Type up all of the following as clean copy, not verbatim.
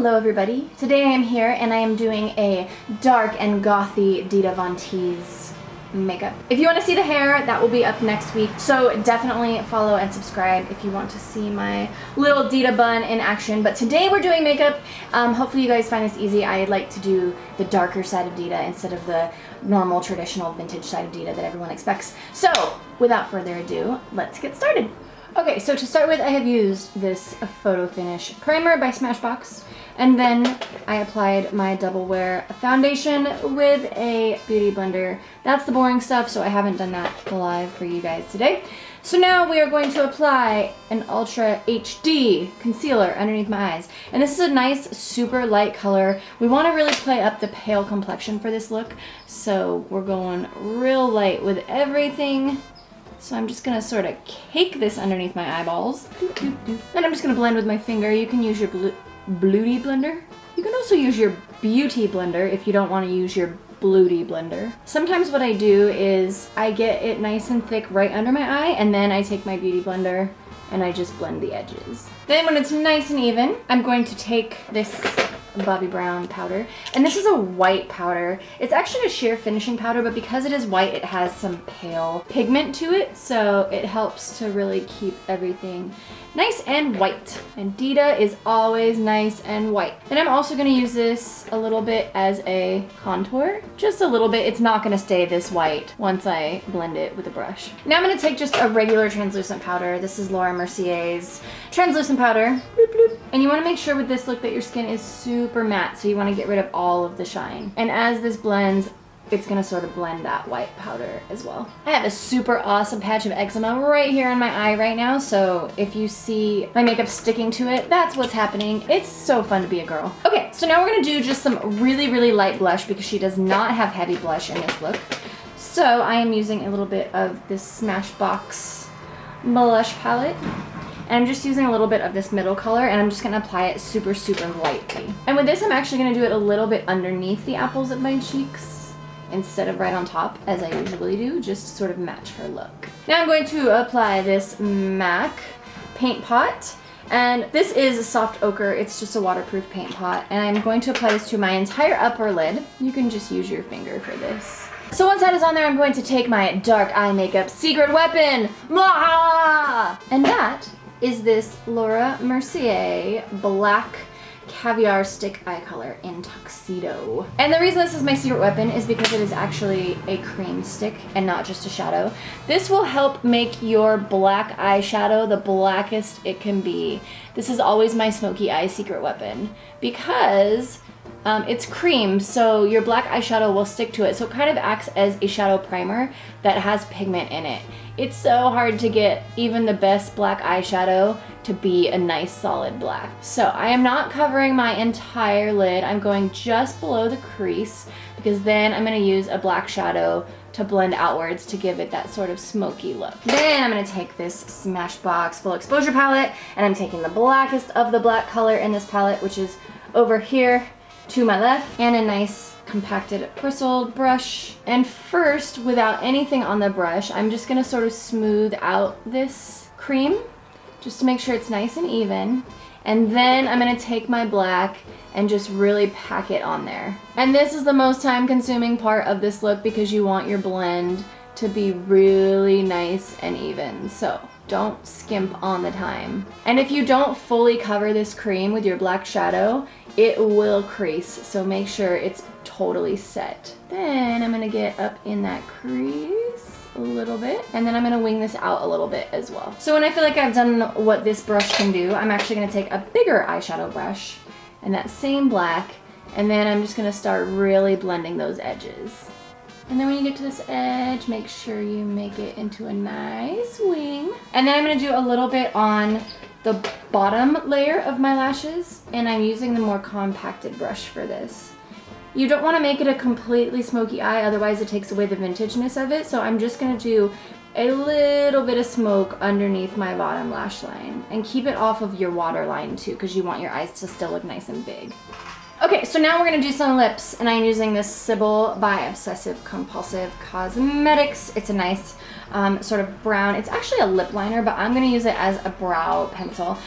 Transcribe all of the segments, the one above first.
Hello everybody. Today I am here and I am doing a dark and gothy Dita Von Teese makeup. If you want to see the hair, that will be up next week. So definitely follow and subscribe if you want to see my little Dita bun in action. But today we're doing makeup. Hopefully you guys find this easy. I'd like to do the darker side of Dita instead of the normal traditional vintage side of Dita that everyone expects. So without further ado, let's get started. Okay, so to start with, I have used this Photo Finish primer by Smashbox, and then I applied my Double Wear foundation with a beauty blender. That's the boring stuff, so I haven't done that live for you guys today. So now we are going to apply an Ultra HD concealer underneath my eyes. And this is a nice, super light color. We want to really play up the pale complexion for this look, so we're going real light with everything. So I'm just gonna sort of cake this underneath my eyeballs. Then I'm just gonna blend with my finger. You can use your Bluty blender. You can also use your beauty blender if you don't want to use your Bluty blender. Sometimes what I do is I get it nice and thick right under my eye, and then I take my beauty blender and I just blend the edges. Then when it's nice and even, I'm going to take this Bobbi Brown powder, and this is a white powder. It's actually a sheer finishing powder, but because it is white, it has some pale pigment to it, so it helps to really keep everything nice and white. And Dita is always nice and white. And I'm also going to use this a little bit as a contour, just a little bit. It's not going to stay this white once I blend it with a brush. Now I'm going to take just a regular translucent powder. This is Laura Mercier's translucent powder. Bloop, bloop. And you want to make sure with this look that your skin is super matte, so you want to get rid of all of the shine. And as this blends, it's gonna sort of blend that white powder as well. I have a super awesome patch of eczema right here on my eye right now, so if you see my makeup sticking to it, that's what's happening. It's so fun to be a girl. Okay, so now we're gonna do just some really, really light blush because she does not have heavy blush in this look. So I am using a little bit of this Smashbox blush palette. And I'm just using a little bit of this middle color, and I'm just gonna apply it super, super lightly. And with this, I'm actually gonna do it a little bit underneath the apples of my cheeks instead of right on top, as I usually do, just to sort of match her look. Now I'm going to apply this MAC paint pot, and this is a soft ochre. It's just a waterproof paint pot, and I'm going to apply this to my entire upper lid. You can just use your finger for this. So once that is on there, I'm going to take my dark eye makeup secret weapon, Mwaha! And that is this Laura Mercier Black Caviar Stick Eye Color in Tuxedo. And the reason this is my secret weapon is because it is actually a cream stick and not just a shadow. This will help make your black eyeshadow the blackest it can be. This is always my smoky eye secret weapon because it's cream, so your black eyeshadow will stick to it. So it kind of acts as a shadow primer that has pigment in it. It's so hard to get even the best black eyeshadow to be a nice solid black. So I am not covering my entire lid. I'm going just below the crease because then I'm going to use a black shadow to blend outwards to give it that sort of smoky look. Then I'm going to take this Smashbox Full Exposure palette, and I'm taking the blackest of the black color in this palette, which is over here to my left, and a nice compacted bristled brush. And first, without anything on the brush, I'm just gonna sort of smooth out this cream just to make sure it's nice and even. And then I'm gonna take my black and just really pack it on there. And this is the most time consuming part of this look because you want your blend to be really nice and even. So don't skimp on the time. And if you don't fully cover this cream with your black shadow, it will crease, so make sure it's totally set. Then I'm gonna get up in that crease a little bit, and then I'm gonna wing this out a little bit as well. So when I feel like I've done what this brush can do, I'm actually gonna take a bigger eyeshadow brush and that same black, and then I'm just gonna start really blending those edges. And then when you get to this edge, make sure you make it into a nice wing. And then I'm gonna do a little bit on the bottom layer of my lashes, and I'm using the more compacted brush for this. You don't wanna make it a completely smoky eye, otherwise it takes away the vintageness of it, so I'm just gonna do a little bit of smoke underneath my bottom lash line. And keep it off of your waterline too, because you want your eyes to still look nice and big. Okay, so now we're gonna do some lips, and I'm using this Sybil by Obsessive Compulsive Cosmetics. It's a nice sort of brown. It's actually a lip liner, but I'm gonna use it as a brow pencil.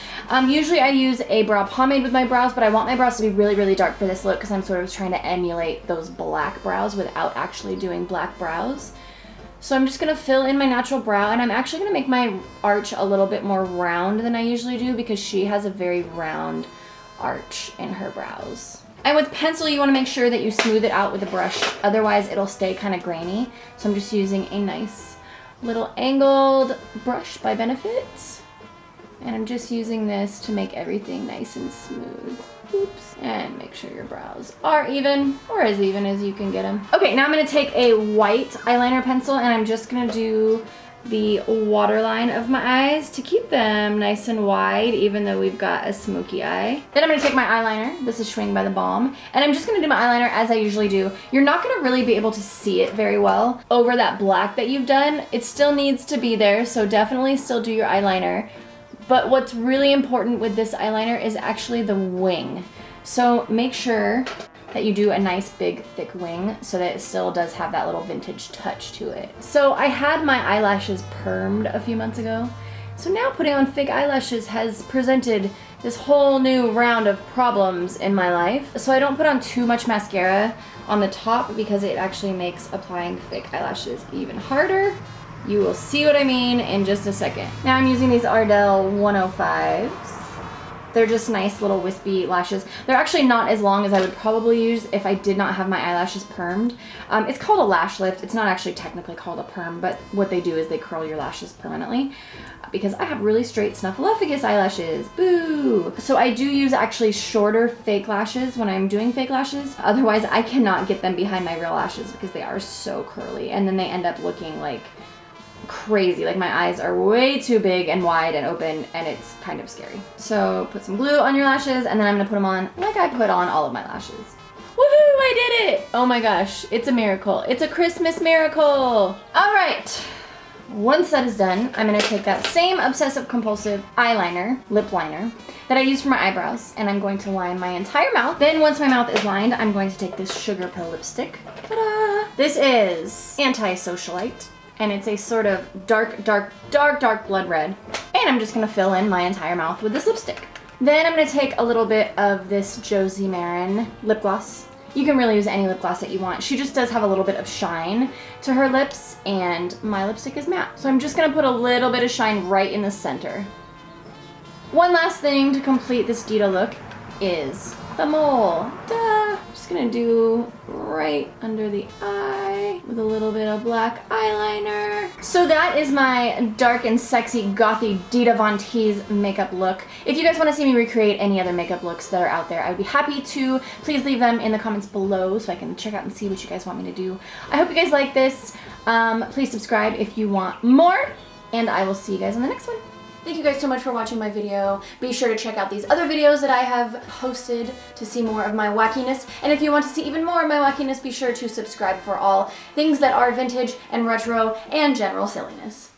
Usually I use a brow pomade with my brows, but I want my brows to be really, really dark for this look because I'm sort of trying to emulate those black brows without actually doing black brows. So I'm just gonna fill in my natural brow, and I'm actually gonna make my arch a little bit more round than I usually do because she has a very round arch in her brows. And with pencil, you wanna make sure that you smooth it out with a brush, otherwise it'll stay kind of grainy. So I'm just using a nice little angled brush by Benefit. And I'm just using this to make everything nice and smooth. Oops. And make sure your brows are even, or as even as you can get them. Okay, now I'm gonna take a white eyeliner pencil and I'm just gonna do the waterline of my eyes to keep them nice and wide, even though we've got a smoky eye. Then I'm gonna take my eyeliner. This is Schwing by the Balm. And I'm just gonna do my eyeliner as I usually do. You're not gonna really be able to see it very well over that black that you've done. It still needs to be there, so definitely still do your eyeliner. But what's really important with this eyeliner is actually the wing. So make sure that you do a nice big thick wing so that it still does have that little vintage touch to it. So I had my eyelashes permed a few months ago. So now putting on fake eyelashes has presented this whole new round of problems in my life. So I don't put on too much mascara on the top because it actually makes applying fake eyelashes even harder. You will see what I mean in just a second. Now I'm using these Ardell 105s. They're just nice little wispy lashes. They're actually not as long as I would probably use if I did not have my eyelashes permed. It's called a lash lift. It's not actually technically called a perm, but what they do is they curl your lashes permanently because I have really straight snuffleupagus eyelashes. Boo! So I do use actually shorter fake lashes when I'm doing fake lashes. Otherwise, I cannot get them behind my real lashes because they are so curly and then they end up looking like crazy. Like my eyes are way too big and wide and open and it's kind of scary. So put some glue on your lashes and then I'm gonna put them on like I put on all of my lashes. Woohoo, I did it! Oh my gosh, it's a miracle. It's a Christmas miracle. All right, once that is done, I'm gonna take that same obsessive compulsive eyeliner, lip liner, that I use for my eyebrows and I'm going to line my entire mouth. Then once my mouth is lined, I'm going to take this Sugar Pill lipstick. Ta-da! This is Anti-Socialite. And it's a sort of dark blood red. And I'm just gonna fill in my entire mouth with this lipstick. Then I'm gonna take a little bit of this Josie Maran lip gloss. You can really use any lip gloss that you want. She just does have a little bit of shine to her lips, and my lipstick is matte. So I'm just gonna put a little bit of shine right in the center. One last thing to complete this Dita look is the mole. Duh! Just gonna do right under the eye with a little bit of black eyeliner. So that is my dark and sexy gothy Dita Von Teese makeup look. If you guys want to see me recreate any other makeup looks that are out there, I would be happy to. Please leave them in the comments below so I can check out and see what you guys want me to do. I hope you guys like this. Please subscribe if you want more, and I will see you guys on the next one. Thank you guys so much for watching my video. Be sure to check out these other videos that I have posted to see more of my wackiness. And if you want to see even more of my wackiness, be sure to subscribe for all things that are vintage and retro and general silliness.